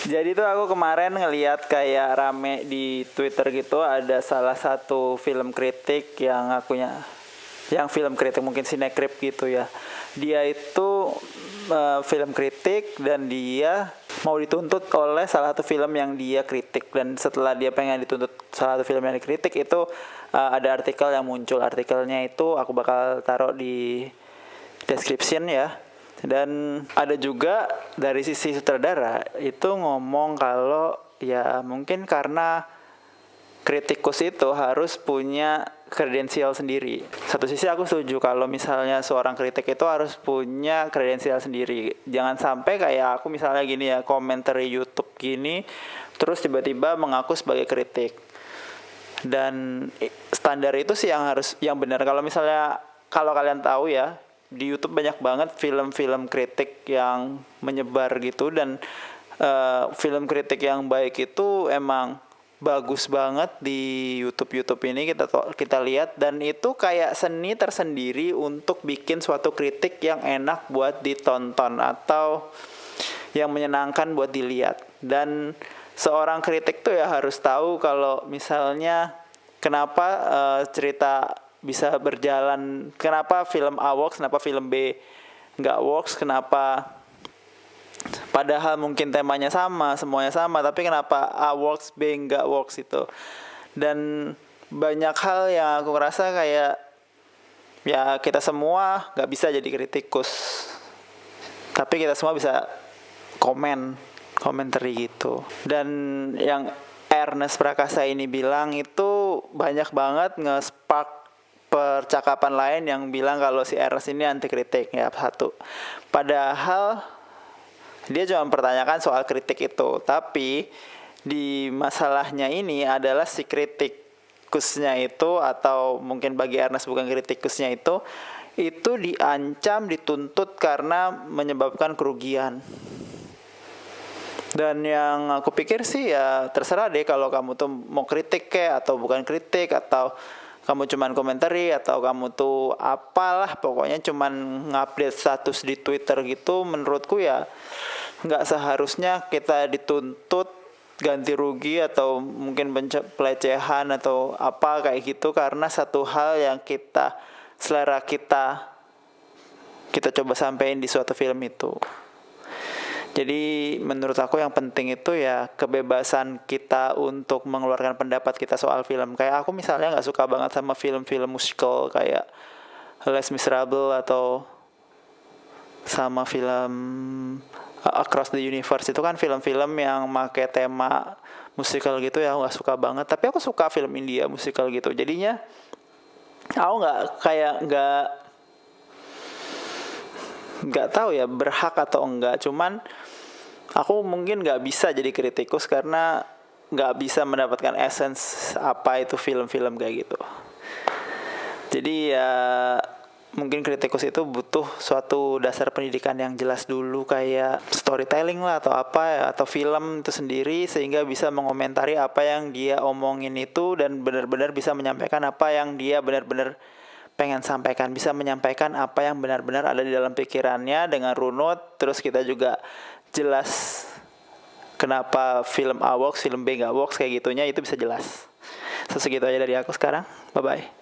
Jadi tuh aku kemarin ngeliat kayak rame di Twitter gitu, ada salah satu film kritik yang film kritik mungkin Cinecrip gitu ya. Dia itu film kritik dan dia mau dituntut oleh salah satu film yang dia kritik, dan setelah dia pengen dituntut salah satu film yang dikritik itu ada artikel yang muncul. Artikelnya itu aku bakal taruh di description ya. Dan ada juga dari sisi sutradara itu ngomong kalau ya mungkin karena kritikus itu harus punya kredensial sendiri. Satu sisi aku setuju kalau misalnya seorang kritik itu harus punya kredensial sendiri. Jangan sampai kayak aku misalnya gini ya, komentar YouTube gini terus tiba-tiba mengaku sebagai kritik. Dan standar itu sih yang benar. Kalau misalnya, kalau kalian tahu ya, di YouTube banyak banget film-film kritik yang menyebar gitu, dan film kritik yang baik itu emang bagus banget di YouTube ini kita lihat, dan itu kayak seni tersendiri untuk bikin suatu kritik yang enak buat ditonton atau yang menyenangkan buat dilihat. Dan seorang kritik tuh ya harus tahu kalau misalnya kenapa cerita bisa berjalan, kenapa film A works, kenapa film B nggak works, kenapa padahal mungkin temanya sama, semuanya sama, tapi kenapa A works, B nggak works itu. Dan banyak hal yang aku ngerasa kayak ya kita semua nggak bisa jadi kritikus, tapi kita semua bisa komentari gitu. Dan yang Ernest Prakasa ini bilang itu banyak banget nge-spark percakapan lain yang bilang kalau si Ernest ini anti kritik ya satu. Padahal dia cuma mempertanyakan soal kritik itu, tapi di masalahnya ini adalah si kritikusnya itu, atau mungkin bagi Ernest bukan kritikusnya itu diancam, dituntut karena menyebabkan kerugian. Dan yang aku pikir sih ya terserah deh, kalau kamu tuh mau kritik kayak atau bukan kritik, atau kamu cuman komentari, atau kamu tuh apalah pokoknya cuman ngupdate status di Twitter gitu, menurutku ya nggak seharusnya kita dituntut ganti rugi atau mungkin pelecehan atau apa kayak gitu karena satu hal yang selera kita coba sampein di suatu film itu. Jadi menurut aku yang penting itu ya kebebasan kita untuk mengeluarkan pendapat kita soal film. Kayak aku misalnya gak suka banget sama film-film musical kayak Les Miserables atau sama film Across the Universe. Itu kan film-film yang pakai tema musical gitu ya, aku gak suka banget. Tapi aku suka film India musical gitu. Jadinya aku nggak tahu ya berhak atau enggak, cuman aku mungkin nggak bisa jadi kritikus karena nggak bisa mendapatkan essence apa itu film-film kayak gitu. Jadi ya mungkin kritikus itu butuh suatu dasar pendidikan yang jelas dulu, kayak storytelling lah atau apa ya, atau film itu sendiri, sehingga bisa mengomentari apa yang dia omongin itu dan benar-benar bisa menyampaikan apa yang dia benar-benar pengen sampaikan, bisa menyampaikan apa yang benar-benar ada di dalam pikirannya dengan runut. Terus kita juga jelas kenapa film A works, film B nggak works kayak gitunya, itu bisa jelas. Segitu aja dari aku sekarang, bye bye.